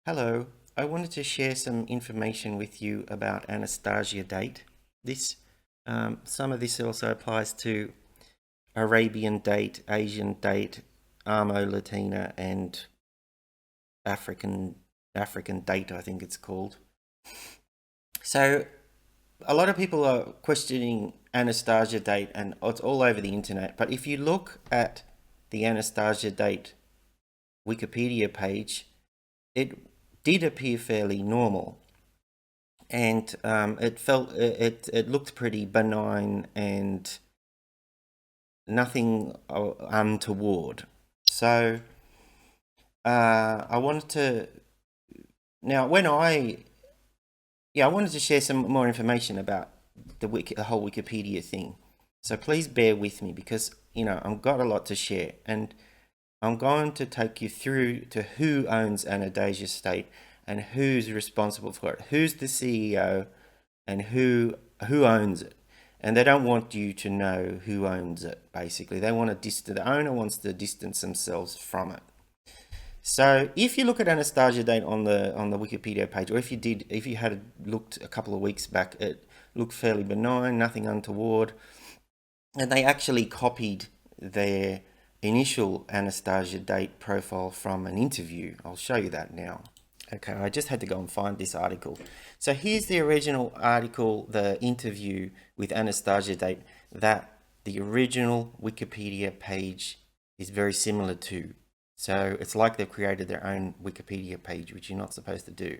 Hello, I wanted to share some information with you about Anastasia date. This, some of this also applies to Arabian date, Asian date, Armo Latina, and African African date, I think it's called. So a lot of people are questioning Anastasia date, and it's all over the internet. But if you look at the Anastasia date Wikipedia page, it did appear fairly normal, and it looked pretty benign and nothing untoward. So I wanted to now when I wanted to share some more information about the whole Wikipedia thing. So please bear with me because I've got a lot to share, and I'm going to take you through to who owns Anastasia State and who's responsible for it, who's the CEO, and who owns it. And they don't want you to know who owns it. Basically, they want the owner wants to distance themselves from it. So if you look at Anastasia Date on the Wikipedia page, or if you had looked a couple of weeks back, it looked fairly benign, nothing untoward, and they actually copied their initial Anastasia Date profile from an interview. I'll show you that now. Okay, I just had to go and find this article. So here's the original article, the interview with Anastasia Date that the original Wikipedia page is very similar to. So it's like they've created their own Wikipedia page, which you're not supposed to do.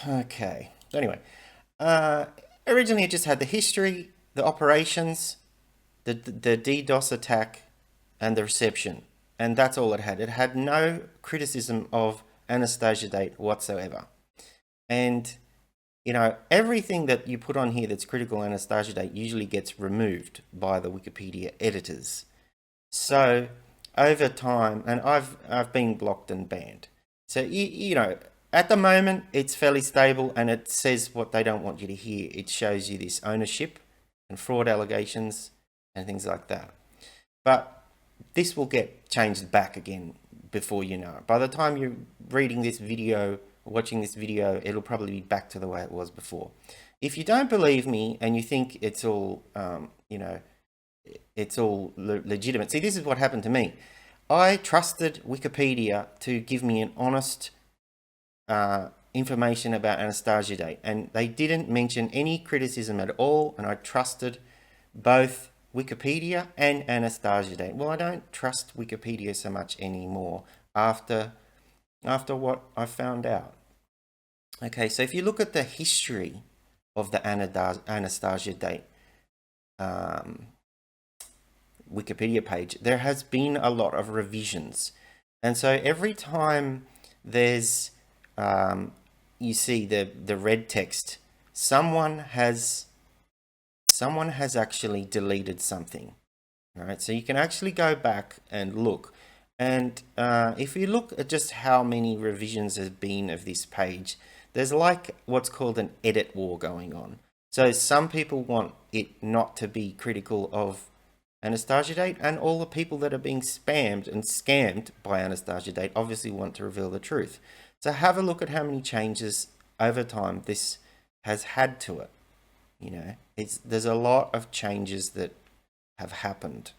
Okay, so anyway, originally it just had the history, the operations, the DDoS attack, and the reception. And that's all it had. It had no criticism of Anastasia Date whatsoever. And, everything that you put on here that's critical Anastasia Date usually gets removed by the Wikipedia editors. So, over time, and I've been blocked and banned. So, at the moment, it's fairly stable and it says what they don't want you to hear. It shows you this ownership and fraud allegations and things like that. But this will get changed back again before you know it. By the time you're reading this video, watching this video, it'll probably be back to the way it was before. If you don't believe me and you think it's all, it's all legitimate. See, this is what happened to me. I trusted Wikipedia to give me an honest information about Anastasia Day, and they didn't mention any criticism at all, and I trusted both Wikipedia and Anastasia Day. Well, I don't trust Wikipedia so much anymore after what I found out. Okay, so if you look at the history of the Anastasia Day Wikipedia page, there has been a lot of revisions. And so every time there's, you see the red text, someone has actually deleted something. All right, so you can actually go back and look. And if you look at just how many revisions there's been of this page, there's like what's called an edit war going on. So some people want it not to be critical of Anastasia Date, and all the people that are being spammed and scammed by Anastasia Date obviously want to reveal the truth. So have a look at how many changes over time this has had to it. There's a lot of changes that have happened.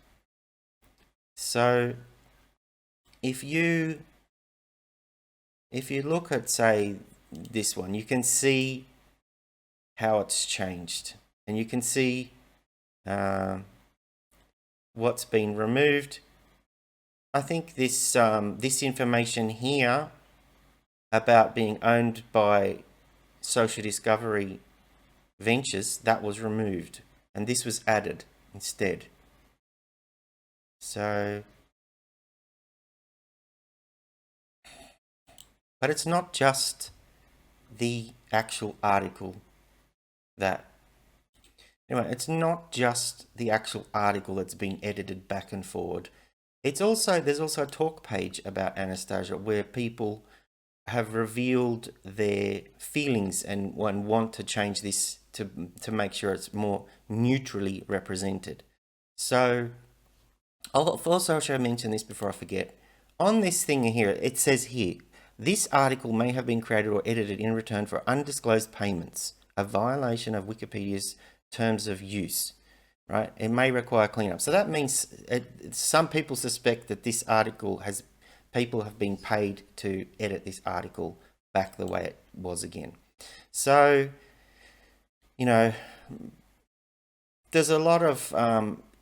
So if you look at, say, this one, you can see how it's changed, and you can see what's been removed. I think this information here about being owned by Social Discovery Ventures, that was removed, and this was added instead. So, but it's not just the actual article it's not just the actual article that's been edited back and forward. There's also a talk page about Anastasia where people have revealed their feelings and want to change this to make sure it's more neutrally represented. So I'll also mention this before I forget. On this thing here, it says here, This article may have been created or edited in return for undisclosed payments, a violation of Wikipedia's terms of use, right? It may require cleanup. So that means some people suspect that this article people have been paid to edit this article back the way it was again. So, you know, there's a lot of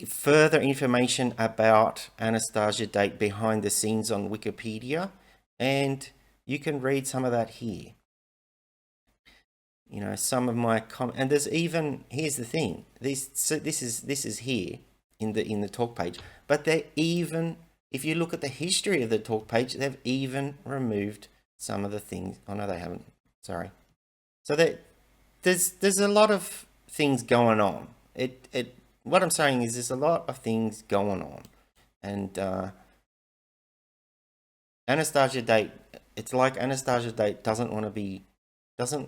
further information about Anastasia Date behind the scenes on Wikipedia, and you can read some of that here. You know, some of my and there's even, here's the thing, this is here in the talk page, but they even, if you look at the history of the talk page, they've even removed some of the things. Oh no, they haven't. Sorry. So there's a lot of things going on. What I'm saying is there's a lot of things going on, and Anastasia Date, it's like Anastasia Date doesn't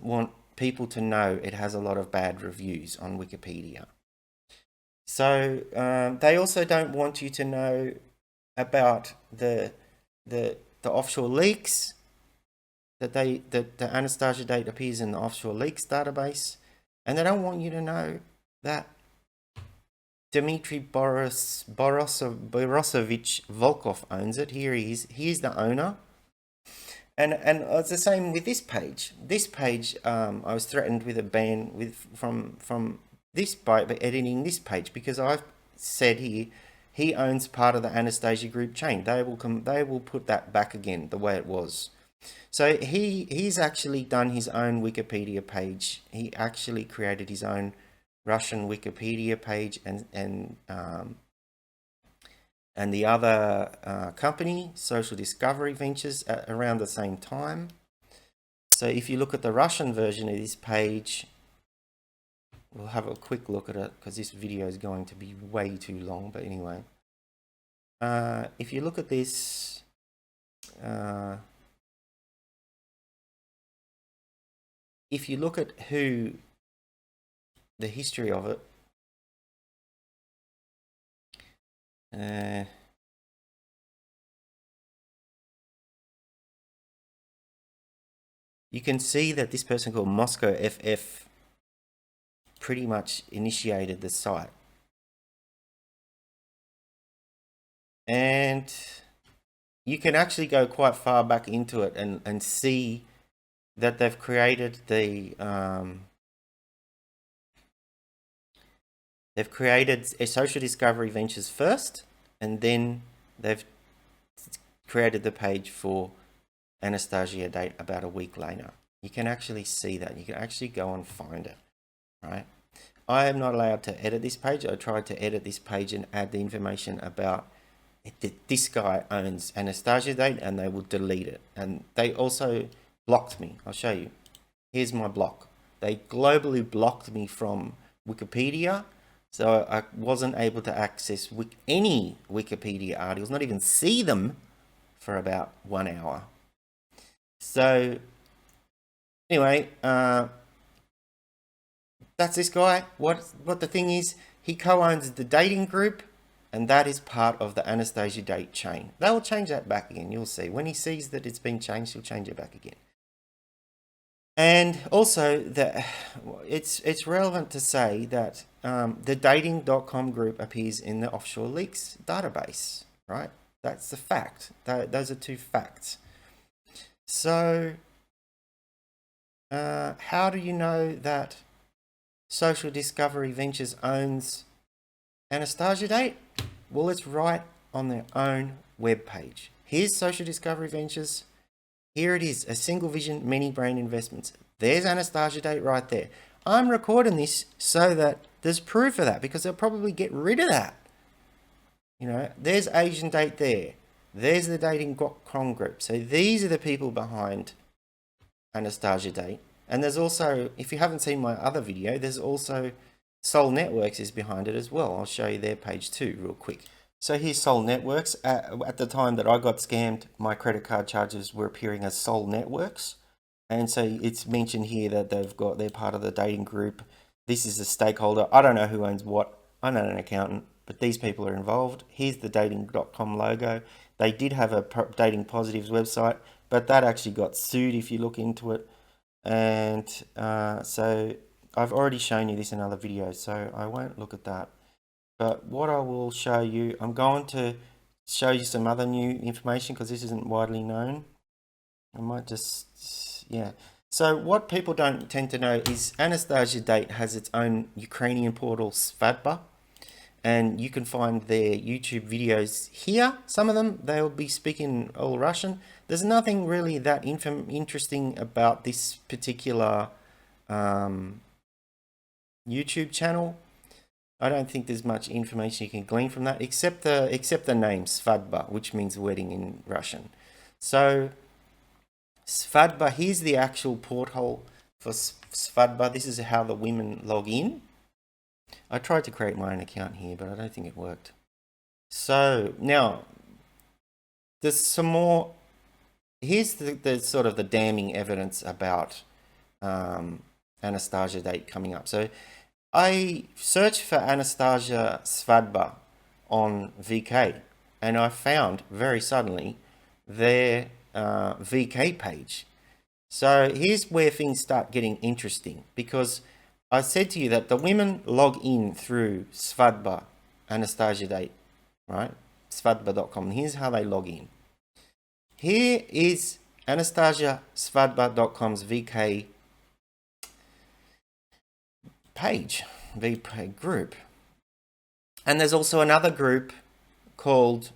want people to know it has a lot of bad reviews on Wikipedia. So they also don't want you to know about the offshore leaks, that the Anastasia Date appears in the offshore leaks database, and they don't want you to know that Dmitry Borosovich Volkov owns it. Here he is. He's the owner. And it's the same with this page. This page, I was threatened with a ban from this by editing this page, because I've said here he owns part of the Anastasia Group chain. They will put that back again the way it was. So he's actually done his own Wikipedia page. He actually created his own Russian Wikipedia page, and the other company, Social Discovery Ventures, around the same time. So if you look at the Russian version of this page, we'll have a quick look at it because this video is going to be way too long. But anyway, if you look at this, if you look at the history of it, you can see that this person called Moscow FF pretty much initiated the site. And you can actually go quite far back into it and see that they've created they've created a Social Discovery Ventures first, and then they've created the page for Anastasia Date about a week later. You can actually see that. You can actually go and find it, right? I am not allowed to edit this page. I tried to edit this page and add the information about this guy owns Anastasia Date, and they will delete it. And they also blocked me. I'll show you. Here's my block. They globally blocked me from Wikipedia, so I wasn't able to access any Wikipedia articles, not even see them, for about 1 hour. So anyway, that's this guy. What the thing is, he co-owns the dating group, and that is part of the Anastasia Date chain. They will change that back again. You'll see. When he sees that it's been changed, he'll change it back again. And also, it's relevant to say that the dating.com group appears in the offshore leaks database, right? That's the fact. Those are two facts. So, how do you know that Social Discovery Ventures owns Anastasia Date? Well, it's right on their own webpage. Here's Social Discovery Ventures. Here it is, a single vision, many brain investments. There's Anastasia Date right there. I'm recording this so that there's proof of that, because they'll probably get rid of that. You know, there's Asian Date there. There's the dating.com group. So these are the people behind Anastasia Date. And there's also, if you haven't seen my other video, there's also Soul Networks is behind it as well. I'll show you their page too real quick. So here's Soul Networks. At the time that I got scammed, my credit card charges were appearing as Soul Networks. And so it's mentioned here that they're part of the dating group. This is a stakeholder. I don't know who owns what. I'm not an accountant, but these people are involved. Here's the dating.com logo. They did have a Dating Positives website. but that actually got sued if you look into it. And so I've already shown you this in other videos, so I won't look at that. But what I will show you, I'm going to show you some other new information because this isn't widely known. I might just, yeah. So what people don't tend to know is Anastasia Date has its own Ukrainian portal, Svadba, and you can find their YouTube videos here. Some of them, they'll be speaking all Russian. There's nothing really that interesting about this particular YouTube channel. I don't think there's much information you can glean from that, except the name Svadba, which means wedding in Russian. So Svadba, here's the actual porthole for Svadba. This is how the women log in. I tried to create my own account here, but I don't think it worked. So now there's some more. Here's the sort of the damning evidence about Anastasia Date coming up. So I searched for Anastasia Svadba on VK, and I found very suddenly their VK page. So here's where things start getting interesting, because I said to you that the women log in through Svadba, Anastasia Date, right? Svadba.com. Here's how they log in. Here is AnastasiaSvadba.com's VK page, VK group. And there's also another group called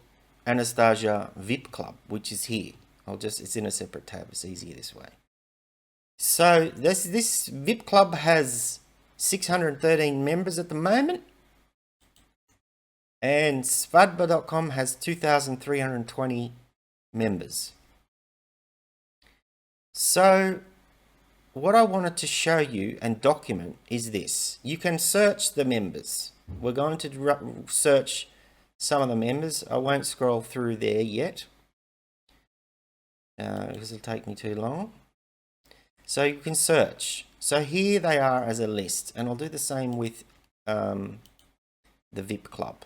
Anastasia VIP Club, which is here. It's in a separate tab. It's easier this way. So this VIP Club has 613 members at the moment. And Svadba.com has 2,320 members. So what I wanted to show you and document is this. You can search the members. We're going to search some of the members. I won't scroll through there yet because it'll take me too long. So you can search. So here they are as a list, and I'll do the same with the VIP Club.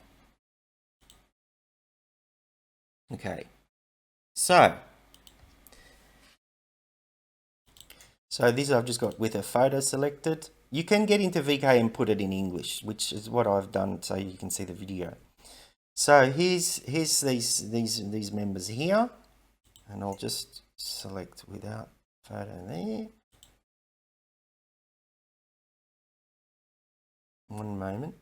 Okay. So these I've just got with a photo selected. You can get into VK and put it in English, which is what I've done so you can see the video. So here's these members here, and I'll just select without photo there. One moment.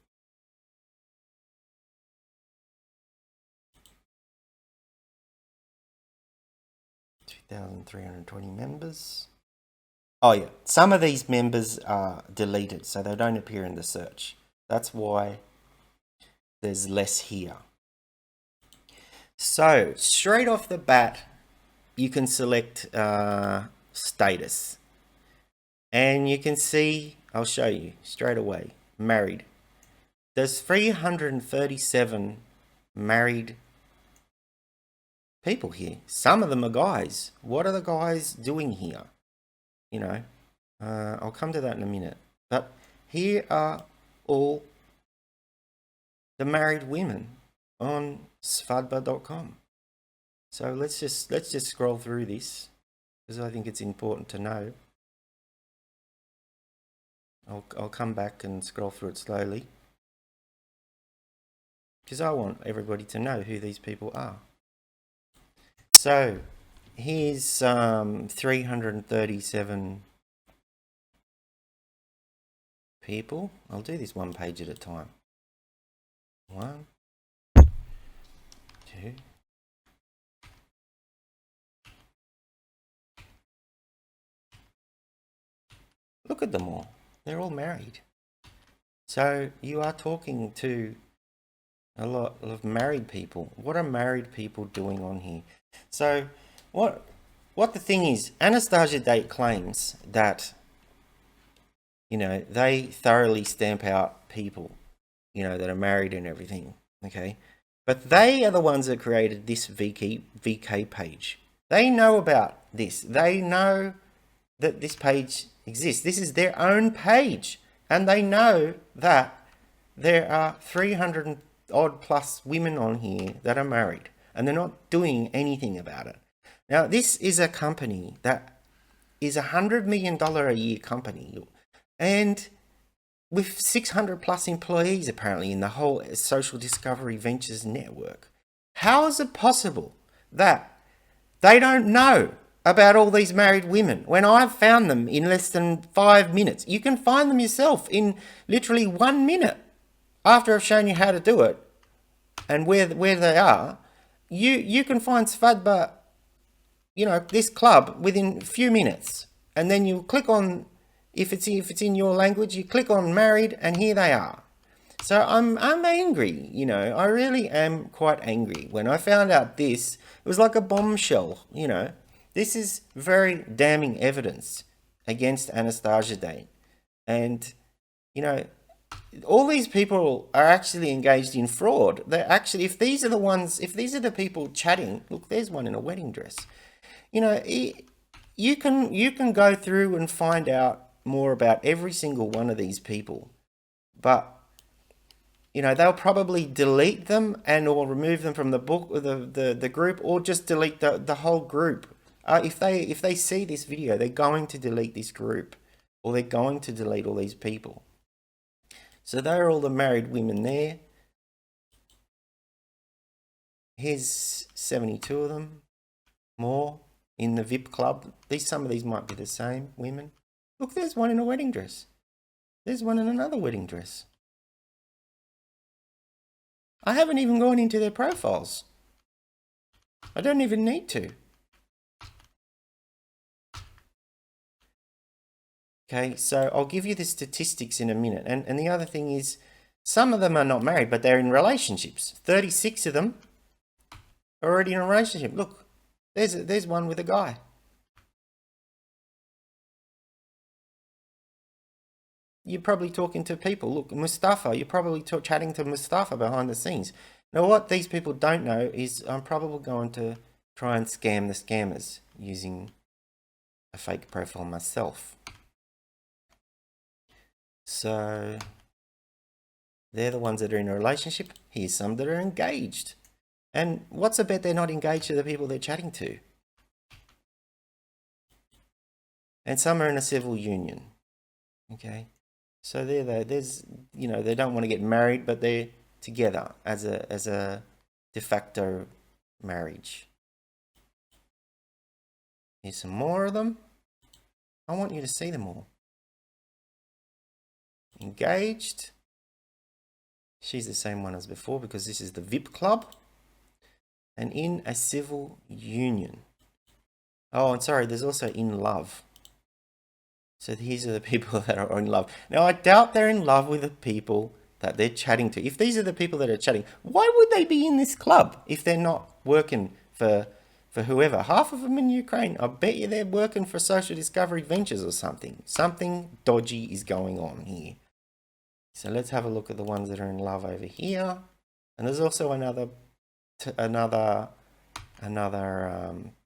$2,320 members. Oh yeah, some of these members are deleted, so they don't appear in the search. That's why there's less here. So straight off the bat, you can select status, and you can see, I'll show you straight away, married. There's 337 married people here. Some of them are guys. What are the guys doing here? You know, I'll come to that in a minute. But here are all the married women on svadba.com. So let's just scroll through this because I think it's important to know. I'll come back and scroll through it slowly because I want everybody to know who these people are. So here's 337 people. I'll do this one page at a time. 1, 2. Look at them all. They're all married. So you are talking to a lot of married people. What are married people doing on here? So what the thing is, Anastasia Date claims that, you know, they thoroughly stamp out people, you know, that are married and everything, okay? But they are the ones that created this VK page. They know about this. They know that this page exists. This is their own page. And they know that there are 300 odd plus women on here that are married. And they're not doing anything about it. Now, this is a company that is $100 million a year company, and with 600 plus employees apparently in the whole Social Discovery Ventures network. How is it possible that they don't know about all these married women when I've found them in less than 5 minutes? You can find them yourself in literally 1 minute after I've shown you how to do it and where they are. You can find Svadba, this club within a few minutes, and then you click on, if it's in your language, you click on married, and here they are. So I'm angry, I really am quite angry. When I found out this, it was like a bombshell, This is very damning evidence against Anastasia Dane. And, all these people are actually engaged in fraud. They're actually, if these are the people chatting, look, there's one in a wedding dress. You can go through and find out more about every single one of these people, but they'll probably delete them or remove them from the book or the group, or just delete the whole group. If they see this video, they're going to delete this group, or they're going to delete all these people. So they're all the married women there. Here's 72 of them, more in the VIP club. Some of these might be the same women. Look, there's one in a wedding dress. There's one in another wedding dress. I haven't even gone into their profiles. I don't even need to. Okay, so I'll give you the statistics in a minute. And the other thing is, some of them are not married, but they're in relationships. 36 of them are already in a relationship. Look, there's one with a guy. You're probably talking to people. Look, Mustafa, you're probably chatting to Mustafa behind the scenes. Now, what these people don't know is I'm probably going to try and scam the scammers using a fake profile myself. So they're the ones that are in a relationship. Here's some that are engaged. And what's the bet they're not engaged to the people they're chatting to? And some are in a civil union. Okay. So there's they don't want to get married, but they're together as a de facto marriage. Here's some more of them. I want you to see them all. Engaged. She's the same one as before because this is the VIP club. And in a civil union. Oh, and sorry, there's also in love. So these are the people that are in love. Now, I doubt they're in love with the people that they're chatting to. If these are the people that are chatting, why would they be in this club if they're not working for whoever? Half of them in Ukraine, I bet you they're working for Social Discovery Ventures or something. Something dodgy is going on here. So let's have a look at the ones that are in love over here. And there's also another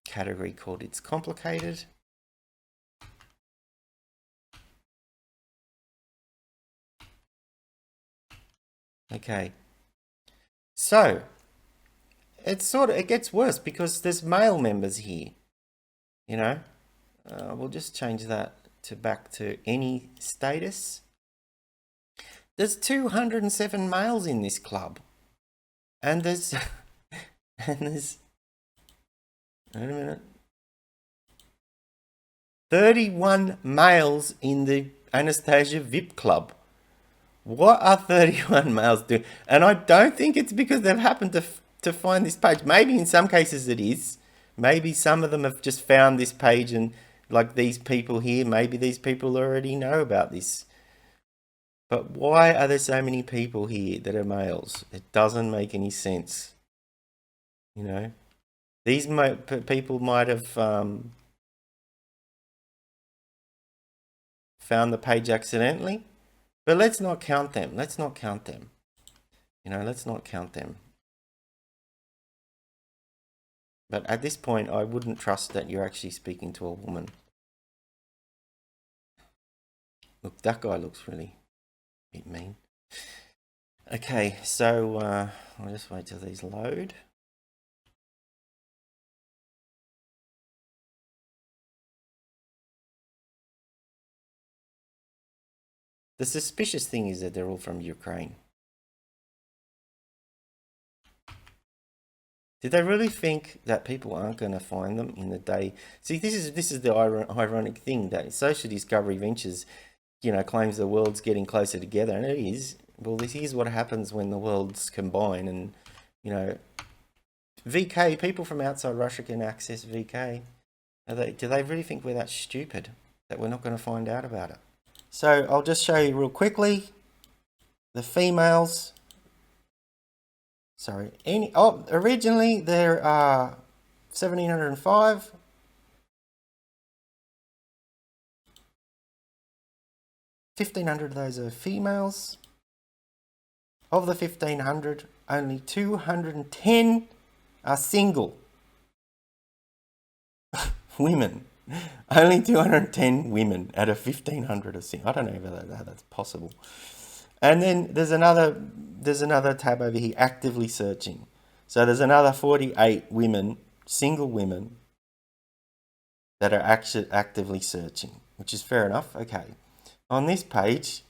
category called It's Complicated. Okay, so it gets worse because there's male members here. We'll just change that back to any status. There's 207 males in this club, and there's wait a minute, 31 males in the Anastasia VIP club. What are 31 males doing? And I don't think it's because they've happened to find this page. Maybe in some cases it is. Maybe some of them have just found this page and like these people here, maybe these people already know about this. But why are there so many people here that are males? It doesn't make any sense. These people might have found the page accidentally. But let's not count them. Let's not count them. Let's not count them. But at this point, I wouldn't trust that you're actually speaking to a woman. Look, that guy looks really a bit mean. Okay, so I'll just wait till these load. The suspicious thing is that they're all from Ukraine. Did they really think that people aren't going to find them in the day? See, this is the ironic thing, that Social Discovery Ventures, claims the world's getting closer together, and it is. Well, this is what happens when the worlds combine, and VK, people from outside Russia can access VK. Do they really think we're that stupid that we're not going to find out about it? So I'll just show you real quickly the females. Sorry, originally there are 1,705. 1,500 of those are females. Of the 1,500, only 210 are single. Women. Only 210 women out of 1,500 are single. I don't know how that's possible. And then there's another tab over here, actively searching. So there's another 48 women, single women, that are actually actively searching, which is fair enough. Okay. On this page,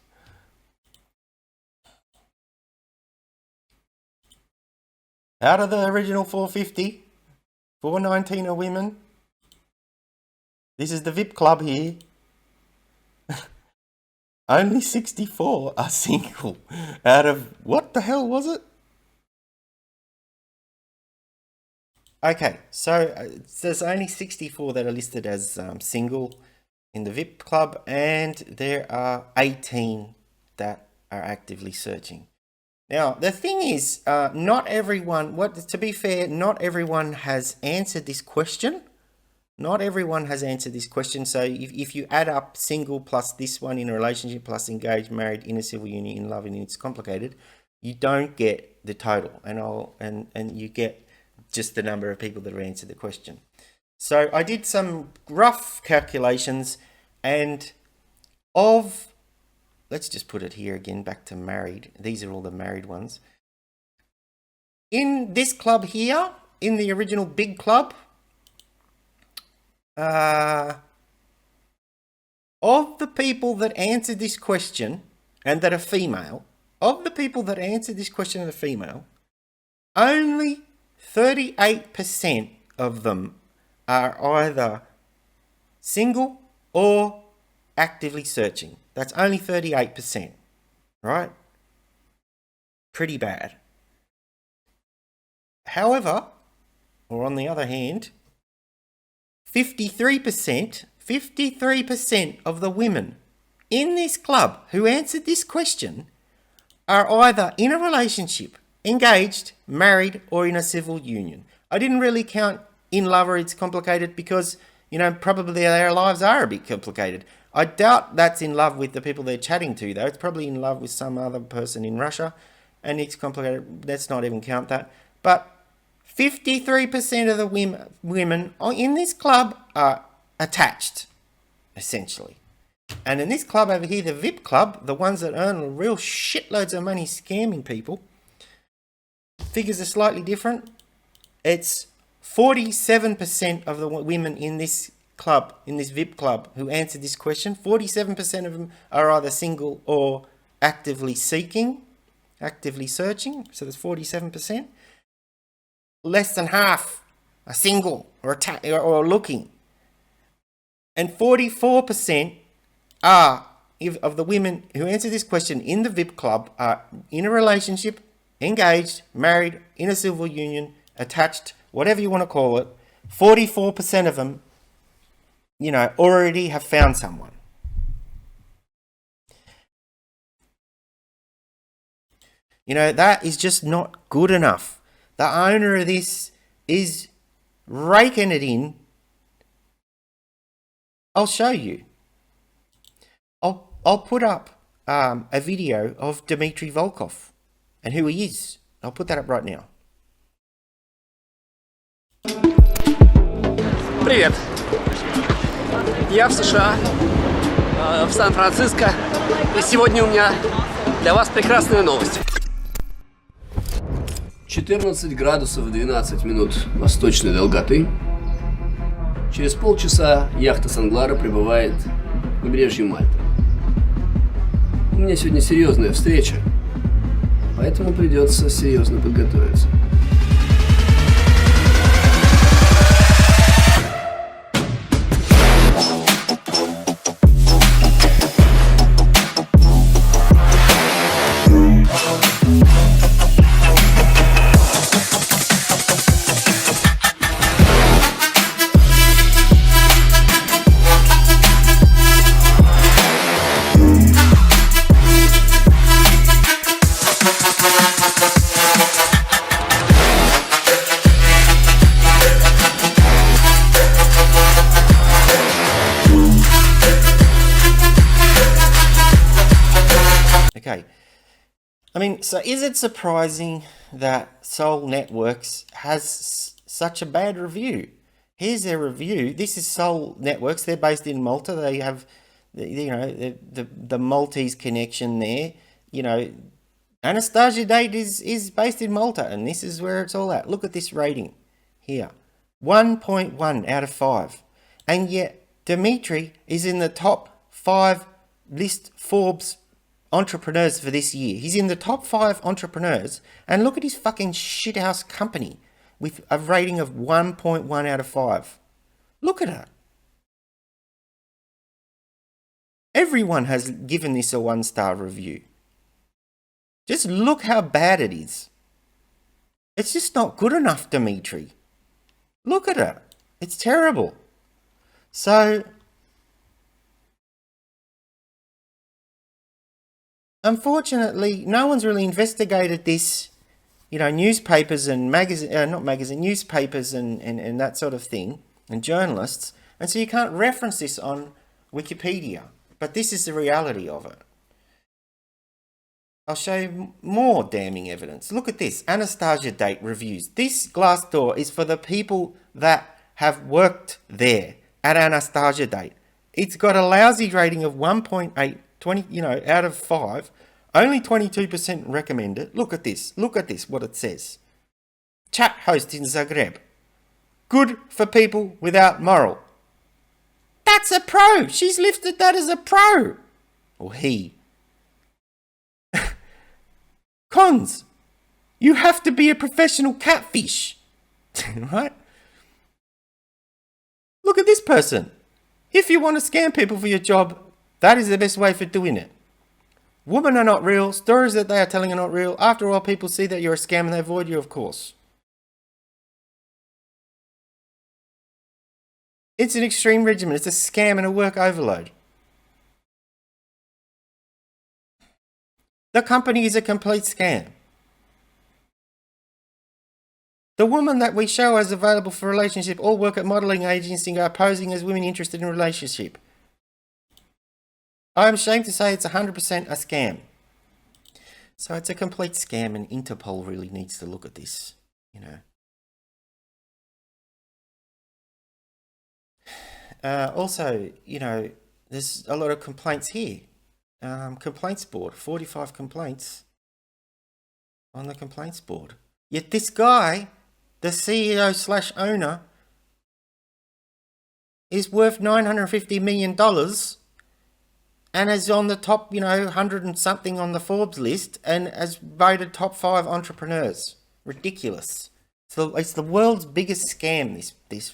out of the original 450, 419 are women. This is the VIP club here. Only 64 are single out of, what the hell was it? Okay, so there's only 64 that are listed as single in the VIP club, and there are 18 that are actively searching. Now, the thing is, not everyone, to be fair, not everyone has answered this question. Not everyone has answered this question. So if you add up single plus this one, in a relationship, plus engaged, married, in a civil union, in love, and it's complicated, you don't get the total, and you get just the number of people that have answered the question. So I did some rough calculations, and let's just put it here again, back to married. These are all the married ones. In this club here, in the original big club, of the people that answered this question and that are female, only 38% of them are either single or actively searching. That's only 38%, right? Pretty bad. However, or on the other hand, 53% of the women in this club who answered this question are either in a relationship, engaged, married, or in a civil union. I didn't really count in love or it's complicated because, probably their lives are a bit complicated. I doubt that's in love with the people they're chatting to, though. It's probably in love with some other person in Russia, and it's complicated. Let's not even count that. But 53% of the women in this club are attached, essentially. And in this club over here, the VIP club, the ones that earn real shitloads of money scamming people, figures are slightly different. It's 47% of the women in this club, in this VIP club, who answered this question. 47% of them are either single or actively seeking, actively searching. So there's 47%. Less than half are single or looking. And 44% of the women who answer this question in the VIP club are in a relationship, engaged, married, in a civil union, attached, whatever you want to call it. 44% of them, already have found someone. That is just not good enough. The owner of this is raking it in. I'll show you. I'll put up a video of Dmitry Volkov and who he is. I'll put that up right now. Привет! Я в США, в Сан-Франциско, и сегодня у меня для вас прекрасная новость. 14 градусов 12 минут восточной долготы. Через полчаса яхта Санглара прибывает к побережью Мальты. У меня сегодня серьезная встреча, поэтому придется серьезно подготовиться. Okay. I mean, so is it surprising that Soul Networks has such a bad review? Here's their review. This is Soul Networks. They're based in Malta. They have, the Maltese connection there. You know, Anastasia Date is based in Malta, and this is where it's all at. Look at this rating here. 1.1 out of 5. And yet, Dimitri is in the top 5 list Forbes entrepreneurs for this year. He's in the top 5 entrepreneurs, and look at his fucking shithouse company with a rating of 1.1 out of 5. Look at it. Everyone has given this a 1-star review. Just look how bad it is. It's just not good enough, Dimitri. Look at it. It's terrible. So, unfortunately, no one's really investigated this, newspapers and newspapers and that sort of thing, and journalists, and so you can't reference this on Wikipedia. But this is the reality of it. I'll show you more damning evidence. Look at this, Anastasia Date reviews. This Glassdoor is for the people that have worked there at Anastasia Date. It's got a lousy rating of 1.8, out of 5. Only 22% recommend it. Look at this, what it says. Chat host in Zagreb. Good for people without moral. That's a pro. She's listed that as a pro. Or he. Cons. You have to be a professional catfish. Right? Look at this person. If you want to scam people for your job, that is the best way for doing it. Women are not real. Stories that they are telling are not real. After all, people see that you're a scam and they avoid you, of course. It's an extreme regimen. It's a scam and a work overload. The company is a complete scam. The women that we show as available for relationship all work at modelling agency and are posing as women interested in a relationship. I am ashamed to say it's 100% a scam. So it's a complete scam, and Interpol really needs to look at this, Also, there's a lot of complaints here. Complaints board, 45 complaints on the complaints board. Yet this guy, the CEO/owner, is worth $950 million and is on the top, 100 and something on the Forbes list and has voted top 5 entrepreneurs. Ridiculous. So it's the world's biggest scam, this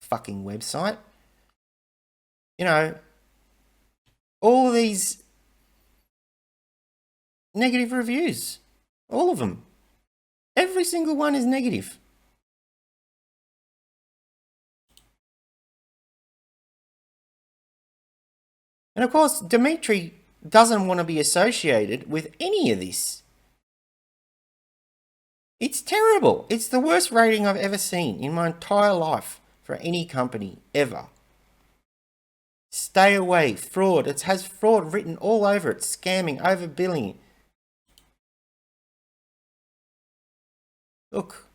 fucking website. All these negative reviews. All of them. Every single one is negative. And of course, Dimitri doesn't want to be associated with any of this. It's terrible. It's the worst rating I've ever seen in my entire life for any company, ever. Stay away, fraud. It has fraud written all over it. Scamming, overbilling. Look.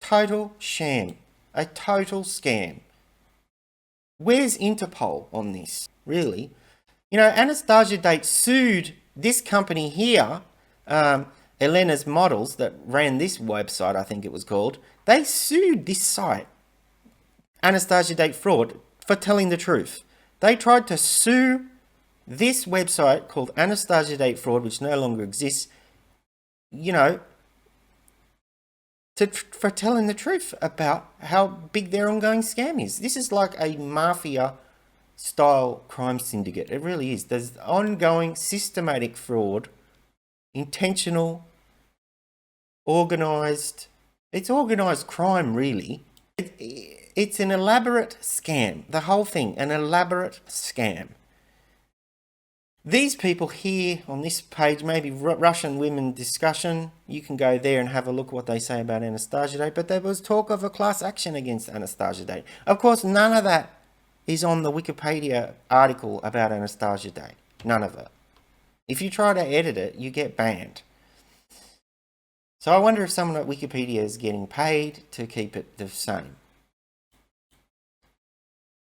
Total sham. A total scam. Where's Interpol on this? Really? Anastasia Date sued this company here, Elena's Models, that ran this website, I think it was called. They sued this site, Anastasia Date Fraud, for telling the truth. They tried to sue this website called Anastasia Date Fraud, which no longer exists, you know, for telling the truth about how big their ongoing scam is. This is like a mafia style crime syndicate. It really is. There's ongoing systematic fraud, intentional, organized. It's organized crime, really. It's an elaborate scam. The whole thing, an elaborate scam. These people here on this page, maybe Russian women discussion, you can go there and have a look what they say about Anastasia Date, but there was talk of a class action against Anastasia Date. Of course, none of that is on the Wikipedia article about Anastasia Date. None of it. If you try to edit it, you get banned. So I wonder if someone at Wikipedia is getting paid to keep it the same.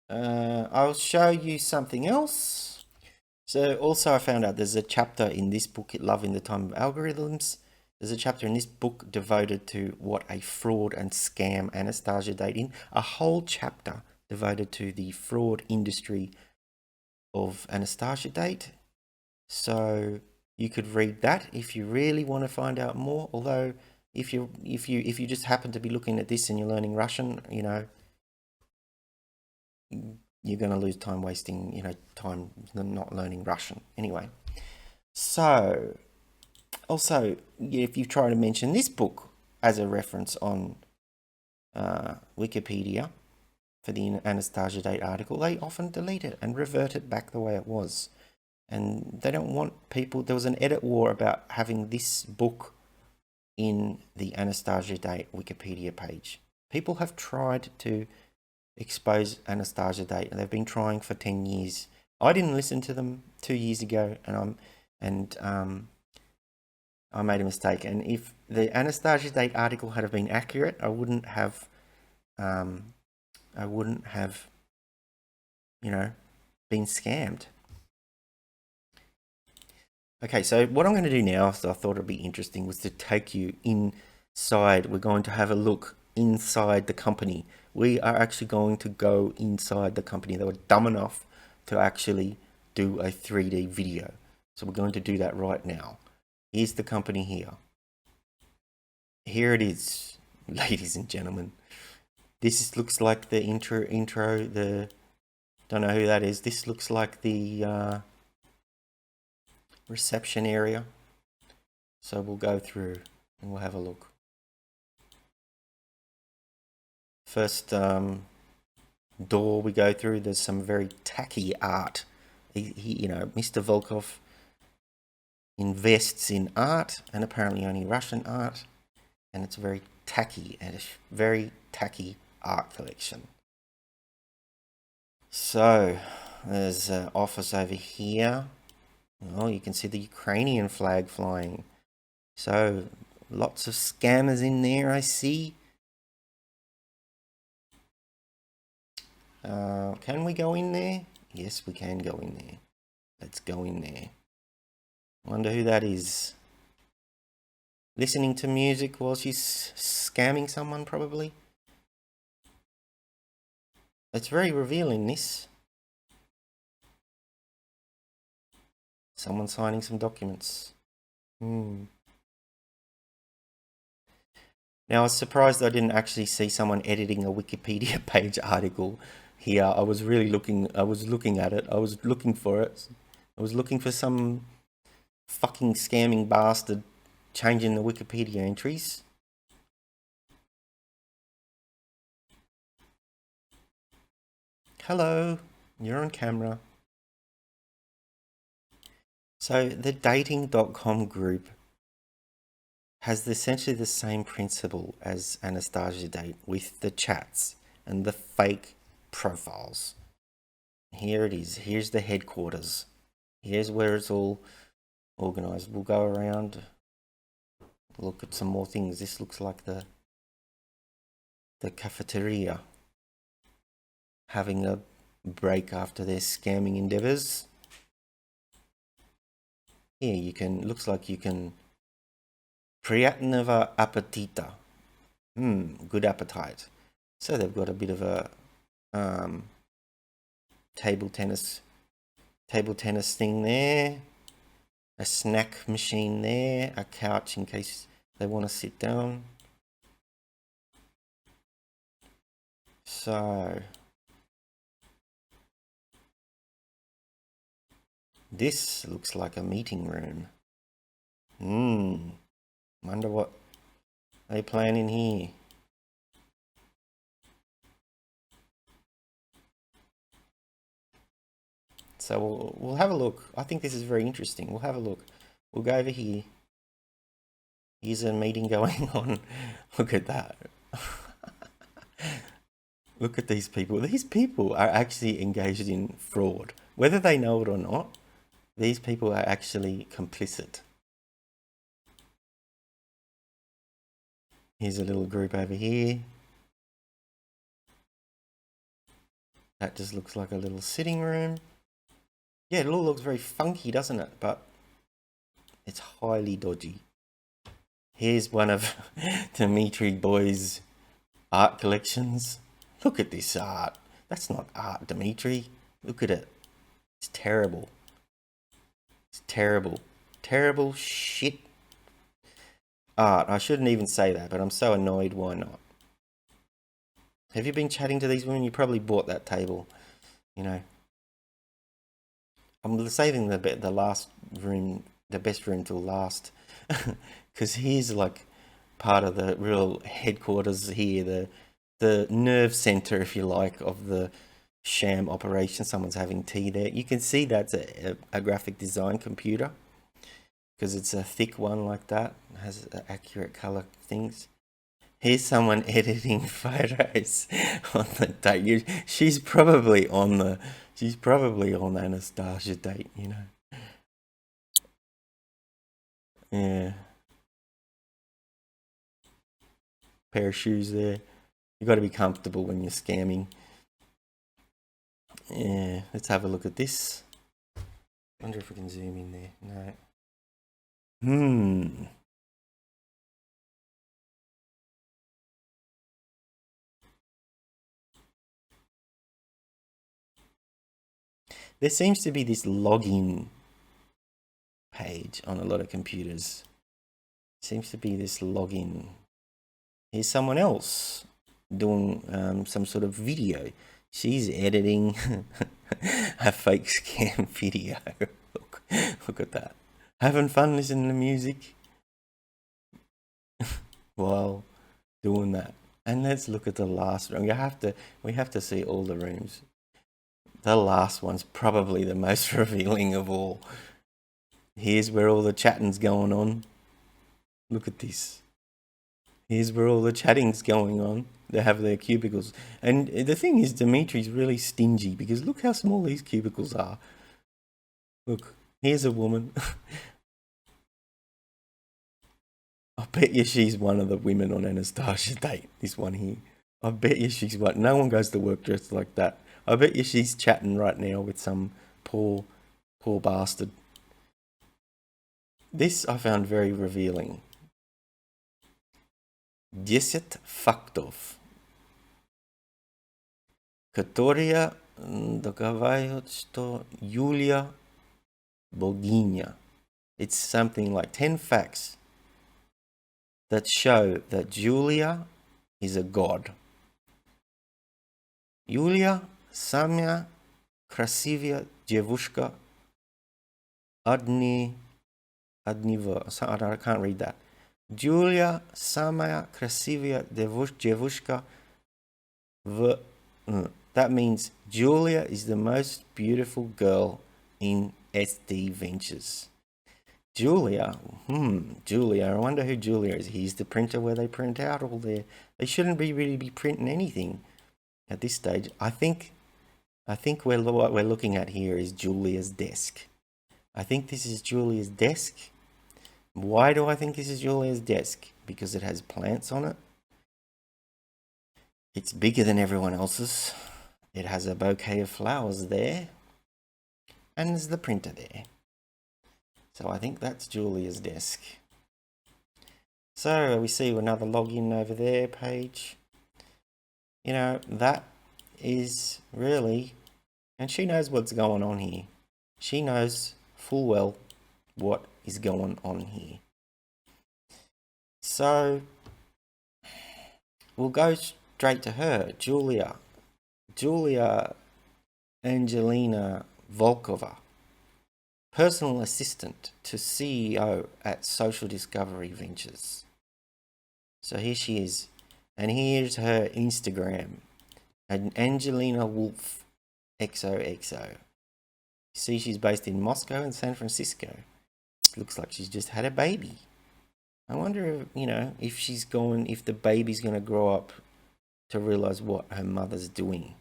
I'll show you something else. So also I found out there's a chapter in this book, Love in the Time of Algorithms. There's a chapter in this book devoted to what a fraud and scam Anastasia Date in. A whole chapter devoted to the fraud industry of Anastasia Date. So you could read that if you really want to find out more. Although if you just happen to be looking at this and you're learning Russian, you know, you're going to lose time wasting, you know, time not learning Russian. Anyway, so also if you try to mention this book as a reference on Wikipedia for the Anastasia Date article, they often delete it and revert it back the way it was. And they don't want people... There was an edit war about having this book in the Anastasia Date Wikipedia page. People have tried to expose Anastasia Date, and they've been trying for 10 years. I didn't listen to them 2 years ago, and I made a mistake. And if the Anastasia Date article had been accurate, I wouldn't have, you know, been scammed. Okay, so what I'm going to do now, so I thought it'd be interesting, was to take you inside. We're going to have a look inside the company. We are actually going to go inside the company. They were dumb enough to actually do a 3D video. So we're going to do that right now. Here's the company here. Here it is, ladies and gentlemen. This looks like the intro, don't know who that is. This looks like the reception area. So we'll go through and we'll have a look. First door we go through, there's some very tacky art. You know, Mr. Volkov invests in art, and apparently only Russian art, and it's very tacky art collection. So there's an office over here. Oh, you can see the Ukrainian flag flying. So lots of scammers in there, I see. Can we go in there? Yes, we can go in there. Let's go in there. Wonder who that is. Listening to music while she's scamming someone, probably. It's very revealing, this. Someone signing some documents. Now, I was surprised I didn't actually see someone editing a Wikipedia page article here. I was looking at it. I was looking for it. I was looking for some fucking scamming bastard changing the Wikipedia entries. Hello, you're on camera. So the dating.com group has essentially the same principle as Anastasia Date, with the chats and the fake profiles. Here it is. Here's the headquarters. Here's where it's all organized. We'll go around, look at some more things. This looks like the cafeteria having a break after their scamming endeavors. Here you can, looks like you can, Priятного аппетита. Good appetite. So they've got a bit of a table tennis thing there, a snack machine there, a couch in case they want to sit down. So this looks like a meeting room. Wonder what they plan in here. So we'll have a look. I think this is very interesting. We'll have a look. We'll go over here. Here's a meeting going on. Look at that. Look at these people. These people are actually engaged in fraud. Whether they know it or not, these people are actually complicit. Here's a little group over here. That just looks like a little sitting room. Yeah, it all looks very funky, doesn't it? But it's highly dodgy. Here's one of Dimitri Boy's art collections. Look at this art. That's not art, Dimitri. Look at it. It's terrible. It's terrible. Terrible shit art. I shouldn't even say that, but I'm so annoyed. Why not? Have you been chatting to these women? You probably bought that table, you know. I'm saving the last room, the best room till last, because here's like part of the real headquarters here, the nerve center, if you like, of the sham operation. Someone's having tea there. You can see that's a graphic design computer, because it's a thick one like that. It has accurate color things. Here's someone editing photos on the date. She's probably on Anastasia date, you know. Yeah. Pair of shoes there. You got to be comfortable when you're scamming. Yeah. Let's have a look at this. Wonder if we can zoom in there. No. There seems to be this login page on a lot of computers. Seems to be this login. Here's someone else doing some sort of video. She's editing a fake scam video. Look at that. Having fun listening to music while doing that. And let's look at the last room. We have to see all the rooms. The last one's probably the most revealing of all. Here's where all the chatting's going on. Look at this. Here's where all the chatting's going on. They have their cubicles. And the thing is, Dimitri's really stingy, because look how small these cubicles are. Look, here's a woman. I bet you she's one of the women on Anastasia's date, this one here. I bet you she's one. No one goes to work dressed like that. I bet you she's chatting right now with some poor bastard. This I found very revealing. 10 фактов, которые доказывают, что Юлия богиня. It's something like 10 facts that show that Julia is a god. Юлия самая красивая девушка одного. I can't read that. Julia самая красивая девушка в... That means Julia is the most beautiful girl in SD Ventures. Julia, Julia, I wonder who Julia is. Here's the printer where they print out all their... They shouldn't really be printing anything at this stage. I think what we're looking at here is Julia's desk. I think this is Julia's desk. Why do I think this is Julia's desk? Because it has plants on it. It's bigger than everyone else's. It has a bouquet of flowers there. And there's the printer there. So I think that's Julia's desk. So we see another login over there page. You know, that is really And she knows what's going on here. She knows full well what is going on here. So we'll go straight to her, Julia Angelina Volkova, personal assistant to CEO at Social Discovery Ventures. So here she is, and here's her Instagram, Angelina Wolf XOXO. See, she's based in Moscow and San Francisco. Looks like she's just had a baby. I wonder, if the baby's going to grow up to realize what her mother's doing.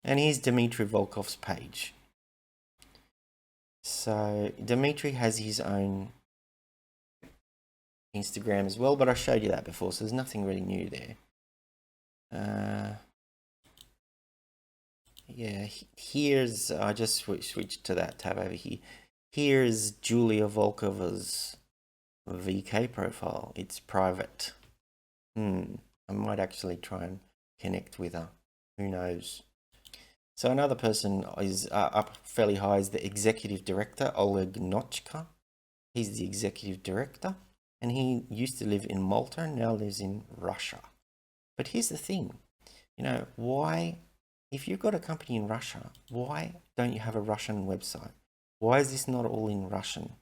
And here's Dmitry Volkov's page. So Dmitry has his own Instagram as well, but I showed you that before, so there's nothing really new there. I just switched to that tab over here. Here's Julia Volkova's VK profile. It's private. I might actually try and connect with her. Who knows? So another person is up fairly high is the executive director, Oleg Nochka. He's the executive director, and he used to live in Malta and now lives in Russia. But here's the thing, why, if you've got a company in Russia, why don't you have a Russian website? Why is this not all in Russian?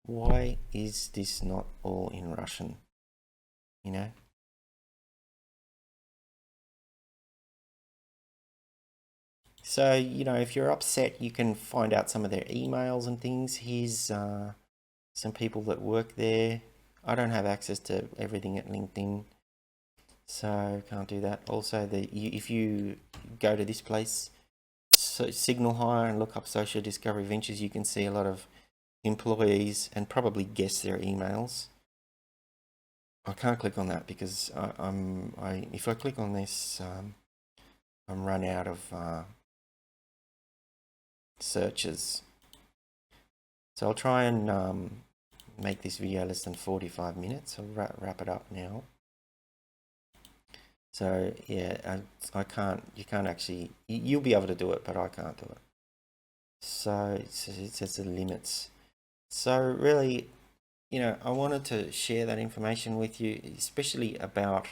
Why is this not all in Russian? So, if you're upset, you can find out some of their emails and things. Here's some people that work there. I don't have access to everything at LinkedIn, so can't do that. Also, if you go to this place, Signal Hire, and look up Social Discovery Ventures, you can see a lot of employees and probably guess their emails. I can't click on that because if I click on this, I'm run out of searches. So I'll try and make this video less than 45 minutes. I'll wrap it up now. So yeah, I can't. You can't actually. You'll be able to do it, but I can't do it. So it says the limits. So really, I wanted to share that information with you, especially about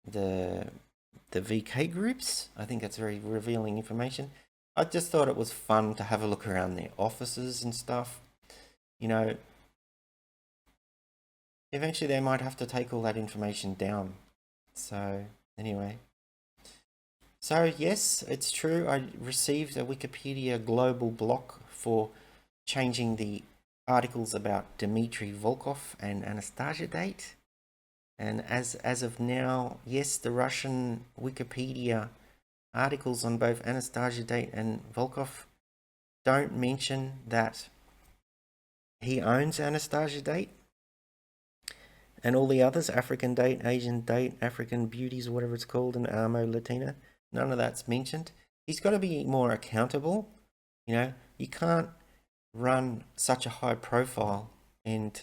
the VK groups. I think that's very revealing information. I just thought it was fun to have a look around their offices and stuff. Eventually they might have to take all that information down. So anyway, so yes, it's true. I received a Wikipedia global block for changing the articles about Dmitry Volkov and Anastasia date. And as of now, yes, the Russian Wikipedia articles on both Anastasia date and Volkov don't mention that he owns Anastasia date. And all the others, African date, Asian date, African beauties, or whatever it's called, and Armo Latina, none of that's mentioned. He's got to be more accountable. You can't run such a high profile and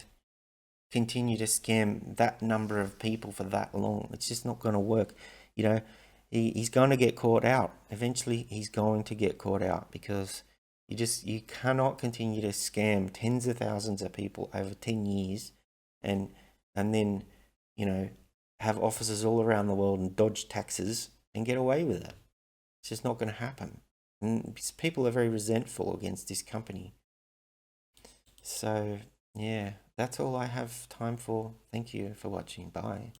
continue to scam that number of people for that long. It's just not going to work. He's going to get caught out. Eventually, he's going to get caught out because you cannot continue to scam tens of thousands of people over 10 years and then, have offices all around the world and dodge taxes and get away with it. It's just not going to happen. And people are very resentful against this company. So, yeah, that's all I have time for. Thank you for watching. Bye.